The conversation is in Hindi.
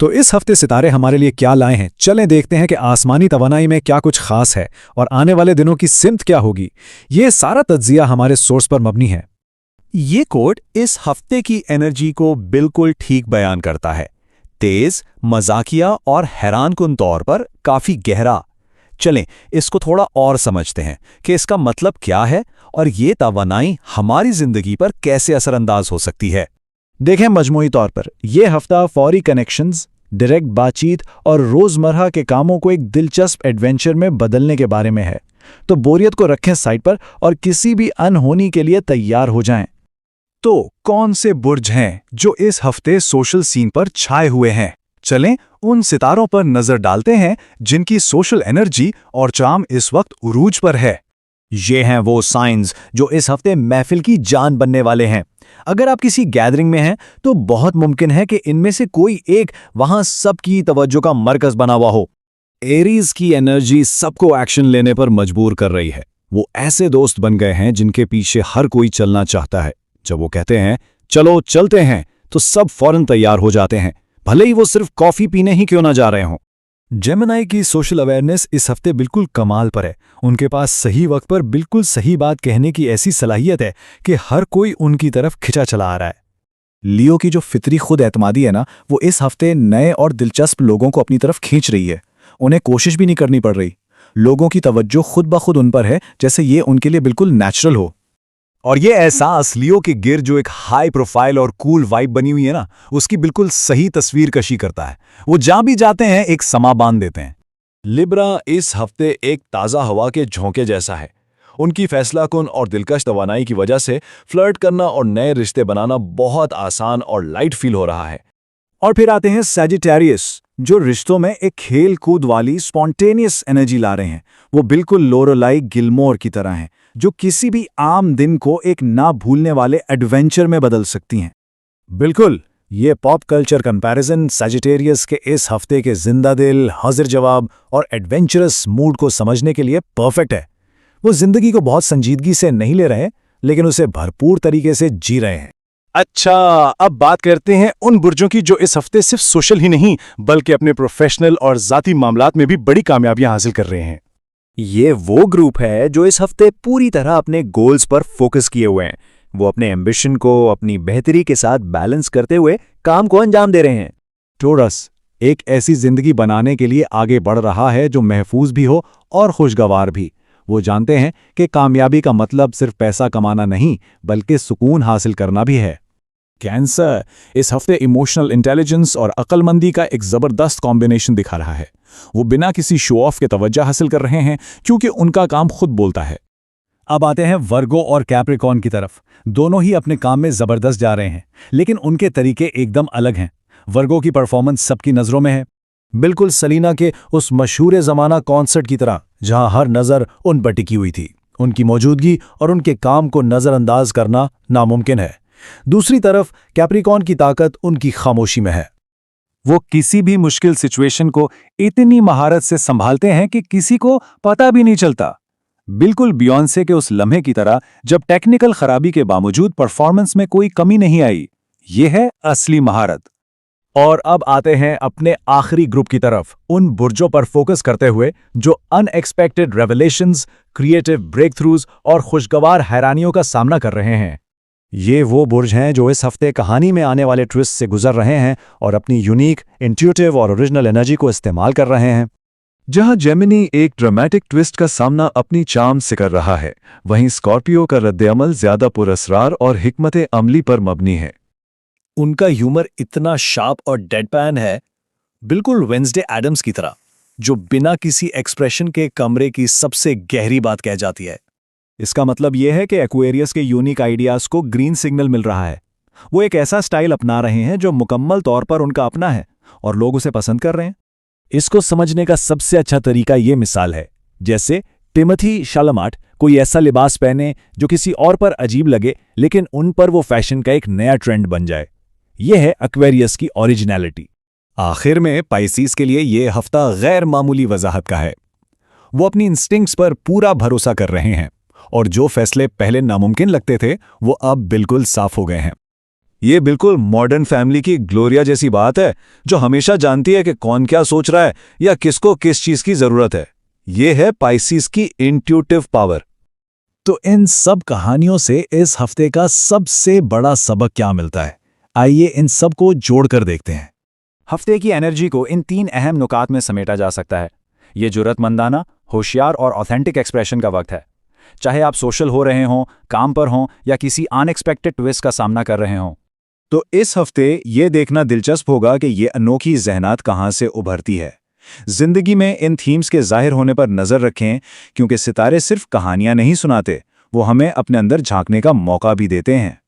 तो इस हफ्ते सितारे हमारे लिए क्या लाए हैं, चलें देखते हैं कि आसमानी तवानाई में क्या कुछ खास है और आने वाले दिनों की सिमत क्या होगी। ये सारा तज्जिया हमारे सोर्स पर मबनी है। ये कोड इस हफ्ते की एनर्जी को बिल्कुल ठीक बयान करता है। तेज, मजाकिया और हैरानकुन तौर पर काफी गहरा। चलें इसको थोड़ा और समझते हैं कि इसका मतलब क्या है और ये तवानाई हमारी जिंदगी पर कैसे असरअंदाज हो सकती है। देखें, मजमूई तौर पर यह हफ्ता फौरी कनेक्शंस, डायरेक्ट बातचीत और रोजमर्रा के कामों को एक दिलचस्प एडवेंचर में बदलने के बारे में है। तो बोरियत को रखें साइड पर और किसी भी अनहोनी के लिए तैयार हो जाएं। तो कौन से बुर्ज हैं जो इस हफ्ते सोशल सीन पर छाए हुए हैं? चलें उन सितारों पर नजर डालते हैं जिनकी सोशल एनर्जी और चार्म इस वक्त उरूज पर है। ये हैं वो साइंस जो इस हफ्ते महफिल की जान बनने वाले हैं। अगर आप किसी गैदरिंग में हैं तो बहुत मुमकिन है कि इनमें से कोई एक वहां सबकी तवज्जो का मरकज बना हुआ हो। एरीज की एनर्जी सबको एक्शन लेने पर मजबूर कर रही है। वो ऐसे दोस्त बन गए हैं जिनके पीछे हर कोई चलना चाहता है। जब वो कहते हैं चलो चलते हैं तो सब फौरन तैयार हो जाते हैं, भले ही वो सिर्फ कॉफी पीने ही क्यों ना जा रहे हों। जेमिनी की सोशल अवेयरनेस इस हफ्ते बिल्कुल कमाल पर है। उनके पास सही वक्त पर बिल्कुल सही बात कहने की ऐसी सलाहियत है कि हर कोई उनकी तरफ खिंचा चला आ रहा है। लियो की जो फितरी खुद एतमादी है ना, वो इस हफ्ते नए और दिलचस्प लोगों को अपनी तरफ खींच रही है। उन्हें कोशिश भी नहीं करनी पड़ रही। लोगों की तवज्जो खुद ब खुद उन पर है, जैसे ये उनके लिए बिल्कुल नेचुरल हो। और ये एहसास लियो के गिर जो एक हाई प्रोफाइल और कूल वाइब बनी हुई है ना, उसकी बिल्कुल सही तस्वीर कशी करता है। वो जहां भी जाते हैं एक समा बांध देते हैं। लिब्रा इस हफ्ते एक ताज़ा हवा के झोंके जैसा है। उनकी फैसलाकुन और दिलकश तवानाई की वजह से फ्लर्ट करना और नए रिश्ते बनाना बहुत आसान और लाइट फील हो रहा है। और फिर आते हैं सैजिटेरियस, जो रिश्तों में एक खेल कूद वाली स्पॉन्टेनियस एनर्जी ला रहे हैं। वो बिल्कुल लोरेलाई गिलमोर की तरह हैं, जो किसी भी आम दिन को एक ना भूलने वाले एडवेंचर में बदल सकती हैं। बिल्कुल, ये पॉप कल्चर कंपैरिजन सैजिटेरियस के इस हफ्ते के जिंदा दिल, हाजिर जवाब और एडवेंचरस मूड को समझने के लिए परफेक्ट है। वो जिंदगी को बहुत संजीदगी से नहीं ले रहे, लेकिन उसे भरपूर तरीके से जी रहे हैं। अच्छा, अब बात करते हैं उन बुर्जों की जो इस हफ्ते सिर्फ सोशल ही नहीं बल्कि अपने प्रोफेशनल और ज़ाती मामलात में भी बड़ी कामयाबियां हासिल कर रहे हैं। ये वो ग्रुप है जो इस हफ्ते पूरी तरह अपने गोल्स पर फोकस किए हुए हैं। वो अपने एम्बिशन को अपनी बेहतरी के साथ बैलेंस करते हुए काम को अंजाम दे रहे हैं। टोरस एक ऐसी जिंदगी बनाने के लिए आगे बढ़ रहा है जो महफूज भी हो और खुशगवार भी। वो जानते हैं कि कामयाबी का मतलब सिर्फ पैसा कमाना नहीं, बल्कि सुकून हासिल करना भी है। कैंसर इस हफ्ते इमोशनल इंटेलिजेंस और अक्लमंदी का एक जबरदस्त कॉम्बिनेशन दिखा रहा है। वो बिना किसी शो ऑफ के तवज्जो हासिल कर रहे हैं क्योंकि उनका काम खुद बोलता है। अब आते हैं वर्गो और कैप्रिकॉर्न की तरफ। दोनों ही अपने काम में जबरदस्त जा रहे हैं, लेकिन उनके तरीके एकदम अलग हैं। वर्गो की परफॉर्मेंस सबकी नजरों में है, बिल्कुल सलीना के उस मशहूर जमाना कॉन्सर्ट की तरह, जहां हर नजर उन पर टिकी हुई थी। उनकी मौजूदगी और उनके काम को नजरअंदाज करना नामुमकिन है। दूसरी तरफ कैप्रिकॉर्न की ताकत उनकी खामोशी में है। वो किसी भी मुश्किल सिचुएशन को इतनी महारत से संभालते हैं कि किसी को पता भी नहीं चलता। बिल्कुल बियॉन्से के उस लम्हे की तरह, जब टेक्निकल खराबी के बावजूद परफॉर्मेंस में कोई कमी नहीं आई। ये है असली महारत। और अब आते हैं अपने आखिरी ग्रुप की तरफ, उन बुर्जों पर फोकस करते हुए जो unexpected revelations, creative breakthroughs और खुशगवार हैरानियों का सामना कर रहे हैं। ये वो बुर्ज हैं जो इस हफ्ते कहानी में आने वाले ट्विस्ट से गुजर रहे हैं और अपनी यूनिक, इंट्यूटिव और ओरिजिनल एनर्जी को इस्तेमाल कर रहे हैं। जहां जेमिनी एक ड्रामेटिक ट्विस्ट का सामना अपनी चार्म से कर रहा है, वहीं स्कॉर्पियो का रद्द-ए-अमल ज्यादा पुरअसरार और हिकमत अमली पर मबनी है। उनका ह्यूमर इतना शार्प और डेडपैन है, बिल्कुल वेंसडे एडम्स की तरह, जो बिना किसी एक्सप्रेशन के कमरे की सबसे गहरी बात कह जाती है। इसका मतलब यह है कि एक्वेरियस के यूनिक आइडियाज को ग्रीन सिग्नल मिल रहा है। वो एक ऐसा स्टाइल अपना रहे हैं जो मुकम्मल तौर पर उनका अपना है और लोग उसे पसंद कर रहे हैं। इसको समझने का सबसे अच्छा तरीका ये मिसाल है, जैसे टिमोथी शालामाट कोई ऐसा लिबास पहने जो किसी और पर अजीब लगे, लेकिन उन पर वो फैशन का एक नया ट्रेंड बन जाए। यह है एक्वेरियस की ओरिजिनलिटी। आखिर में पाइसिस के लिए यह हफ्ता गैर मामूली वजाहत का है। वो अपनी इंस्टिंक्ट्स पर पूरा भरोसा कर रहे हैं और जो फैसले पहले नामुमकिन लगते थे वो अब बिल्कुल साफ हो गए हैं। ये बिल्कुल मॉडर्न फैमिली की ग्लोरिया जैसी बात है, जो हमेशा जानती है कि कौन क्या सोच रहा है या किसको किस चीज की जरूरत है। ये है पाइसिस की इंट्यूटिव पावर। तो इन सब कहानियों से इस हफ्ते का सबसे बड़ा सबक क्या मिलता है? आइए इन सब को जोड़कर देखते हैं। हफ्ते की एनर्जी को इन 3 अहम नुकात में समेटा जा सकता है। ये जुर्रतमंदाना, होशियार और ऑथेंटिक एक्सप्रेशन का वक्त है। चाहे आप सोशल हो रहे हों, काम पर हों या किसी अनएक्सपेक्टेड ट्विस्ट का सामना कर रहे हों। तो इस हफ्ते ये देखना दिलचस्प होगा कि ये अनोखी ज़हनात कहाँ से उभरती है। जिंदगी में इन थीम्स के जाहिर होने पर नज़र रखें, क्योंकि सितारे सिर्फ कहानियां नहीं सुनाते, वो हमें अपने अंदर झांकने का मौका भी देते हैं।